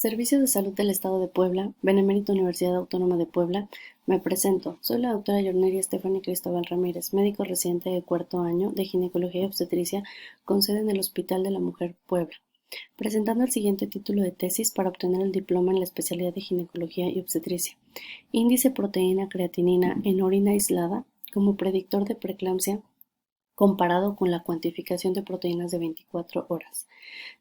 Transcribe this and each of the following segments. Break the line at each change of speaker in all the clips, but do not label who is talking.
Servicios de Salud del Estado de Puebla, Benemérita Universidad Autónoma de Puebla. Me presento. Soy la doctora Yorneria Stephanie Cristóbal Ramírez, médico residente de cuarto año de Ginecología y Obstetricia con sede en el Hospital de la Mujer Puebla, presentando el siguiente título de tesis para obtener el diploma en la especialidad de Ginecología y Obstetricia. Índice proteína creatinina en orina aislada como predictor de preeclampsia comparado con la cuantificación de proteínas de 24 horas.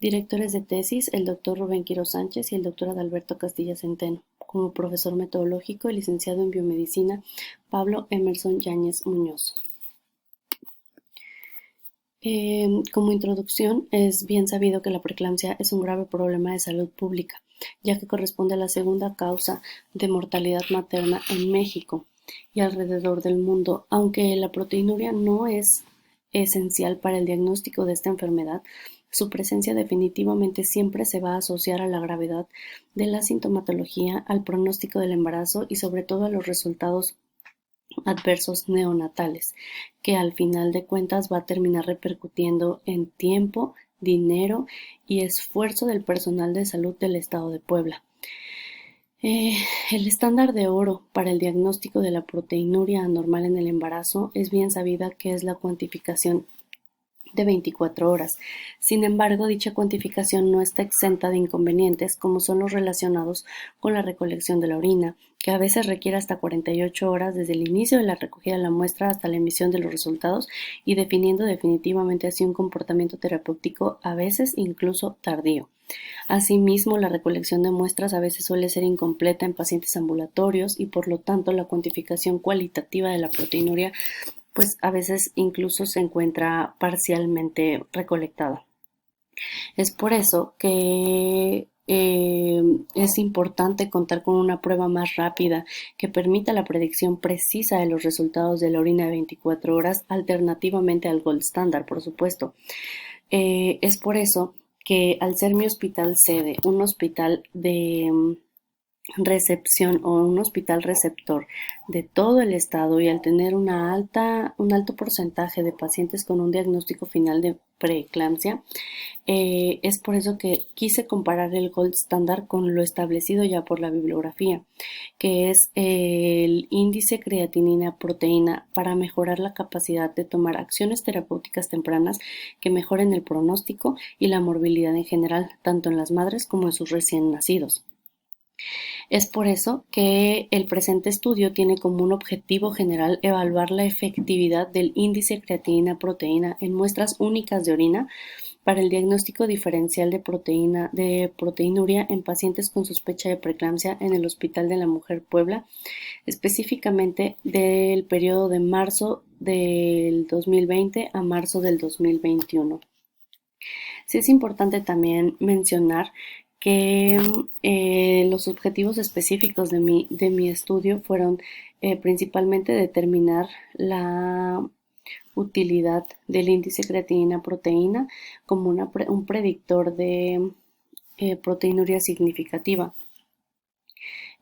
Directores de tesis, el Dr. Rubén Quiro Sánchez y el Dr. Adalberto Castilla Centeno. Como profesor metodológico, el licenciado en biomedicina, Pablo Emerson Yáñez Muñoz. Como introducción, es bien sabido que la preeclampsia es un grave problema de salud pública, ya que corresponde a la segunda causa de mortalidad materna en México y alrededor del mundo. Aunque la proteinuria no es esencial para el diagnóstico de esta enfermedad, su presencia definitivamente siempre se va a asociar a la gravedad de la sintomatología, al pronóstico del embarazo y sobre todo a los resultados adversos neonatales, que al final de cuentas va a terminar repercutiendo en tiempo, dinero y esfuerzo del personal de salud del Estado de Puebla. El estándar de oro para el diagnóstico de la proteinuria anormal en el embarazo es bien sabida que es la cuantificación de 24 horas. Sin embargo, dicha cuantificación no está exenta de inconvenientes como son los relacionados con la recolección de la orina, que a veces requiere hasta 48 horas desde el inicio de la recogida de la muestra hasta la emisión de los resultados y definiendo definitivamente así un comportamiento terapéutico a veces incluso tardío. Asimismo, la recolección de muestras a veces suele ser incompleta en pacientes ambulatorios y por lo tanto la cuantificación cualitativa de la proteinuria pues a veces incluso se encuentra parcialmente recolectada. Es por eso que es importante contar con una prueba más rápida que permita la predicción precisa de los resultados de la orina de 24 horas, alternativamente al gold standard, por supuesto. Es por eso que al ser mi hospital sede, un hospital de recepción o un hospital receptor de todo el estado y al tener un alto porcentaje de pacientes con un diagnóstico final de preeclampsia, es por eso que quise comparar el gold standard con lo establecido ya por la bibliografía, que es el índice creatinina proteína para mejorar la capacidad de tomar acciones terapéuticas tempranas que mejoren el pronóstico y la morbilidad en general, tanto en las madres como en sus recién nacidos. Es por eso que el presente estudio tiene como un objetivo general evaluar la efectividad del índice creatinina-proteína en muestras únicas de orina para el diagnóstico diferencial de proteinuria en pacientes con sospecha de preeclampsia en el Hospital de la Mujer Puebla, específicamente del periodo de marzo del 2020 a marzo del 2021. Sí es importante también mencionar que los objetivos específicos de mi estudio fueron principalmente determinar la utilidad del índice creatinina-proteína como un predictor de proteinuria significativa.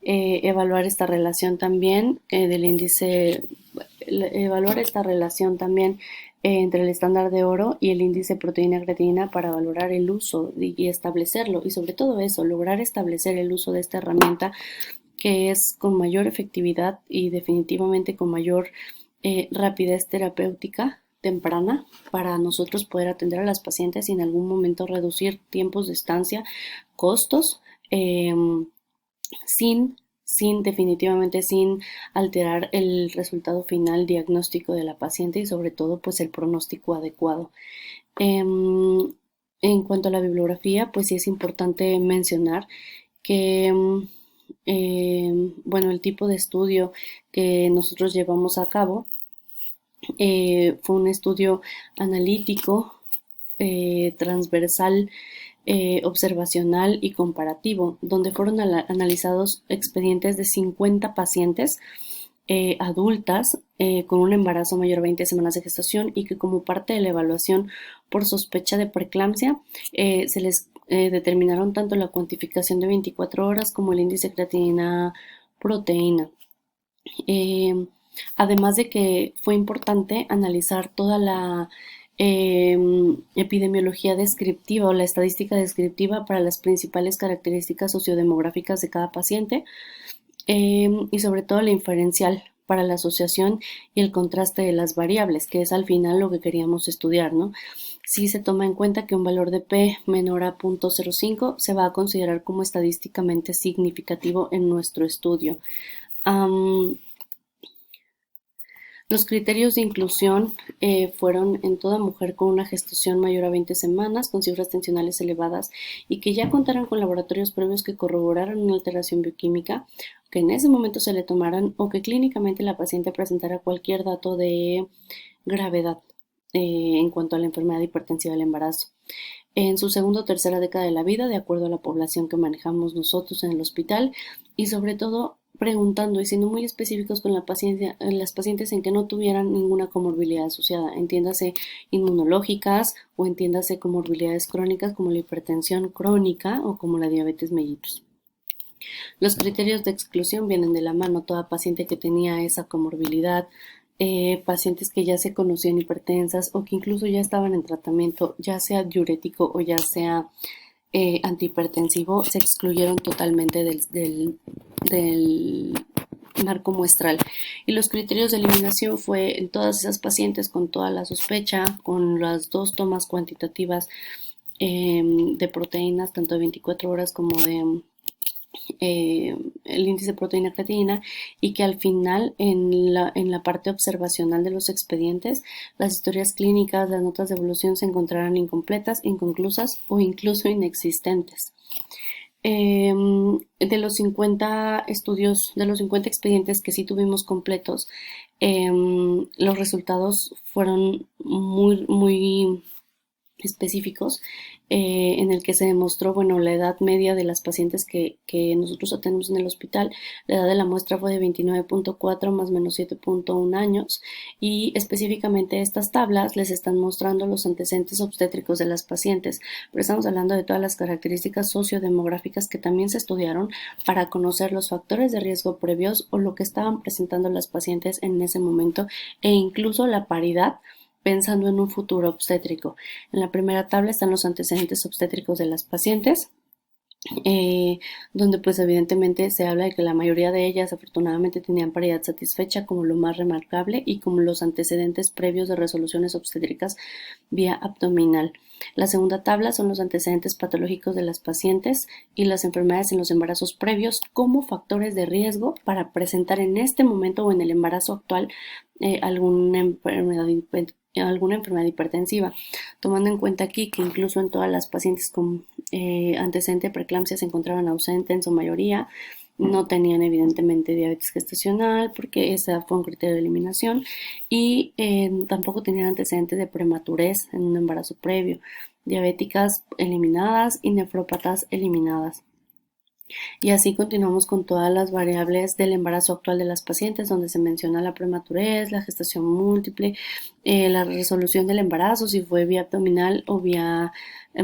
Evaluar esta relación también del índice, evaluar esta relación también entre el estándar de oro y el índice proteína-creatinina para valorar el uso y establecerlo, y sobre todo eso, lograr establecer el uso de esta herramienta que es con mayor efectividad y definitivamente con mayor rapidez terapéutica temprana para nosotros poder atender a las pacientes y en algún momento reducir tiempos de estancia, costos, definitivamente sin alterar el resultado final diagnóstico de la paciente y sobre todo pues el pronóstico adecuado. En cuanto a la bibliografía, pues sí es importante mencionar que bueno, el tipo de estudio que nosotros llevamos a cabo fue un estudio analítico, transversal, observacional y comparativo, donde fueron analizados expedientes de 50 pacientes adultas con un embarazo mayor a 20 semanas de gestación y que como parte de la evaluación por sospecha de preeclampsia se les determinaron tanto la cuantificación de 24 horas como el índice creatinina proteína. Además de que fue importante analizar toda la epidemiología descriptiva o la estadística descriptiva para las principales características sociodemográficas de cada paciente, y sobre todo la inferencial para la asociación y el contraste de las variables, que es al final lo que queríamos estudiar, ¿no? Si se toma en cuenta que un valor de P menor a 0.05 se va a considerar como estadísticamente significativo en nuestro estudio. Los criterios de inclusión fueron en toda mujer con una gestación mayor a 20 semanas, con cifras tensionales elevadas y que ya contaran con laboratorios previos que corroboraran una alteración bioquímica, que en ese momento se le tomaran o que clínicamente la paciente presentara cualquier dato de gravedad en cuanto a la enfermedad hipertensiva del embarazo. En su segunda o tercera década de la vida, de acuerdo a la población que manejamos nosotros en el hospital, y sobre todo preguntando y siendo muy específicos con la paciencia, las pacientes en que no tuvieran ninguna comorbilidad asociada, entiéndase inmunológicas o entiéndase comorbilidades crónicas como la hipertensión crónica o como la diabetes mellitus. Los criterios de exclusión vienen de la mano. Toda paciente que tenía esa comorbilidad, pacientes que ya se conocían hipertensas o que incluso ya estaban en tratamiento, ya sea diurético o ya sea antihipertensivo, se excluyeron totalmente del narcomuestral. Y los criterios de eliminación fue en todas esas pacientes con toda la sospecha, con las dos tomas cuantitativas de proteínas, tanto de 24 horas como de el índice de proteína creatinina, y que al final en la parte observacional de los expedientes las historias clínicas, las notas de evolución se encontrarán incompletas, inconclusas o incluso inexistentes. De los 50 estudios, de los 50 expedientes que sí tuvimos completos, los resultados fueron muy específicos, en el que se demostró, bueno, la edad media de las pacientes que nosotros atendemos en el hospital. La edad de la muestra fue de 29.4 más o menos 7.1 años, y específicamente estas tablas les están mostrando los antecedentes obstétricos de las pacientes, pero estamos hablando de todas las características sociodemográficas que también se estudiaron para conocer los factores de riesgo previos o lo que estaban presentando las pacientes en ese momento, e incluso la paridad pensando en un futuro obstétrico. En la primera tabla están los antecedentes obstétricos de las pacientes, donde pues evidentemente se habla de que la mayoría de ellas afortunadamente tenían paridad satisfecha como lo más remarcable y como los antecedentes previos de resoluciones obstétricas vía abdominal. La segunda tabla son los antecedentes patológicos de las pacientes y las enfermedades en los embarazos previos como factores de riesgo para presentar en este momento o en el embarazo actual alguna enfermedad hipertensiva, tomando en cuenta aquí que incluso en todas las pacientes con antecedente de preeclampsia se encontraban ausentes en su mayoría, no tenían evidentemente diabetes gestacional porque ese fue un criterio de eliminación, y tampoco tenían antecedentes de prematurez en un embarazo previo, diabéticas eliminadas y nefrópatas eliminadas. Y así continuamos con todas las variables del embarazo actual de las pacientes, donde se menciona la prematurez, la gestación múltiple, la resolución del embarazo, si fue vía abdominal o vía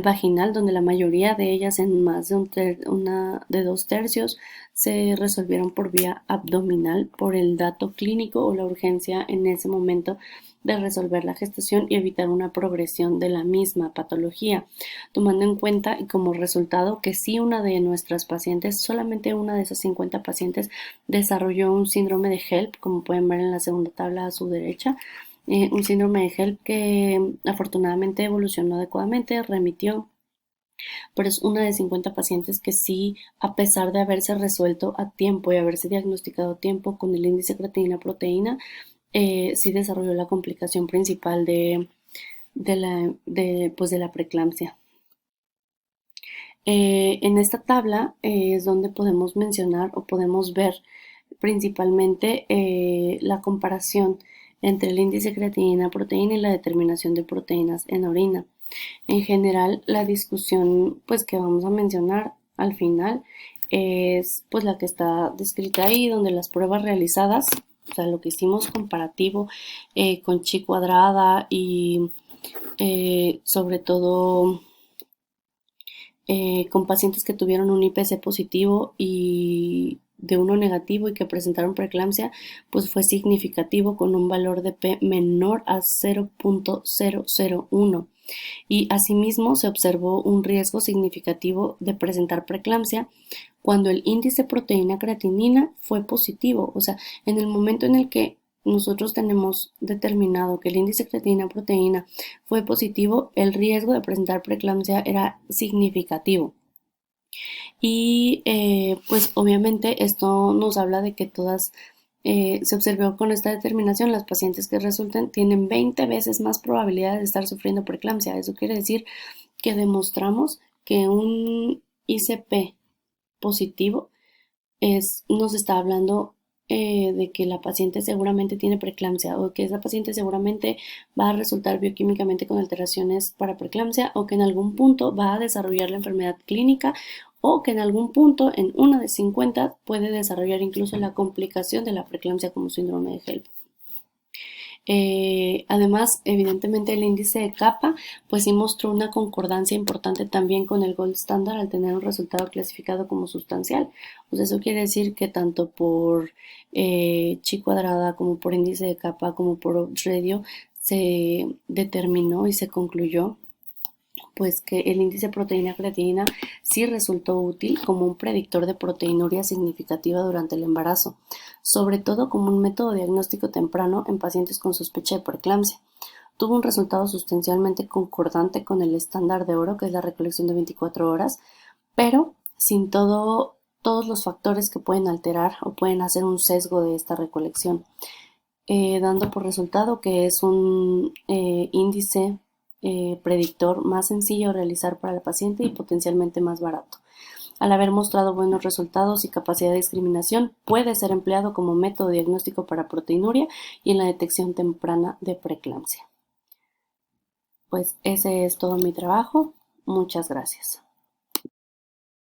vaginal, donde la mayoría de ellas, en más de de 2/3, se resolvieron por vía abdominal por el dato clínico o la urgencia en ese momento de resolver la gestación y evitar una progresión de la misma patología, tomando en cuenta y como resultado que sí una de nuestras pacientes, solamente una de esas 50 pacientes, desarrolló un síndrome de HELP, como pueden ver en la segunda tabla a su derecha, un síndrome de HELP que afortunadamente evolucionó adecuadamente, remitió, pero es una de 50 pacientes que sí, a pesar de haberse resuelto a tiempo y haberse diagnosticado a tiempo con el índice creatinina-proteína, sí desarrolló la complicación principal de la preeclampsia. En esta tabla es donde podemos mencionar o podemos ver principalmente la comparación entre el índice creatinina-proteína y la determinación de proteínas en orina. En general, la discusión pues que vamos a mencionar al final es pues la que está descrita ahí, donde las pruebas realizadas, o sea, lo que hicimos comparativo con chi cuadrada y sobre todo con pacientes que tuvieron un IPC positivo y de uno negativo y que presentaron preeclampsia, pues fue significativo con un valor de P menor a 0.001. Y asimismo se observó un riesgo significativo de presentar preeclampsia cuando el índice proteína creatinina fue positivo. O sea, en el momento en el que nosotros tenemos determinado que el índice creatinina proteína fue positivo, el riesgo de presentar preeclampsia era significativo. Y pues obviamente esto nos habla de que se observó con esta determinación, las pacientes que resulten tienen 20 veces más probabilidad de estar sufriendo preeclampsia. Eso quiere decir que demostramos que un ICP positivo nos está hablando de que la paciente seguramente tiene preeclampsia o que esa paciente seguramente va a resultar bioquímicamente con alteraciones para preeclampsia o que en algún punto va a desarrollar la enfermedad clínica o que en algún punto, en una de 50, puede desarrollar incluso la complicación de la preeclampsia como síndrome de HELP. Además, evidentemente el índice de kappa pues sí mostró una concordancia importante también con el gold standard al tener un resultado clasificado como sustancial. Pues eso quiere decir que tanto por chi cuadrada como por índice de kappa como por radio se determinó y se concluyó pues que el índice de proteína creatinina sí resultó útil como un predictor de proteinuria significativa durante el embarazo, sobre todo como un método diagnóstico temprano en pacientes con sospecha de preeclampsia. Tuvo un resultado sustancialmente concordante con el estándar de oro, que es la recolección de 24 horas, pero sin todos los factores que pueden alterar o pueden hacer un sesgo de esta recolección, dando por resultado que es un índice predictor más sencillo de realizar para el paciente y potencialmente más barato. Al haber mostrado buenos resultados y capacidad de discriminación, puede ser empleado como método diagnóstico para proteinuria y en la detección temprana de preeclampsia. Pues ese es todo mi trabajo. Muchas gracias.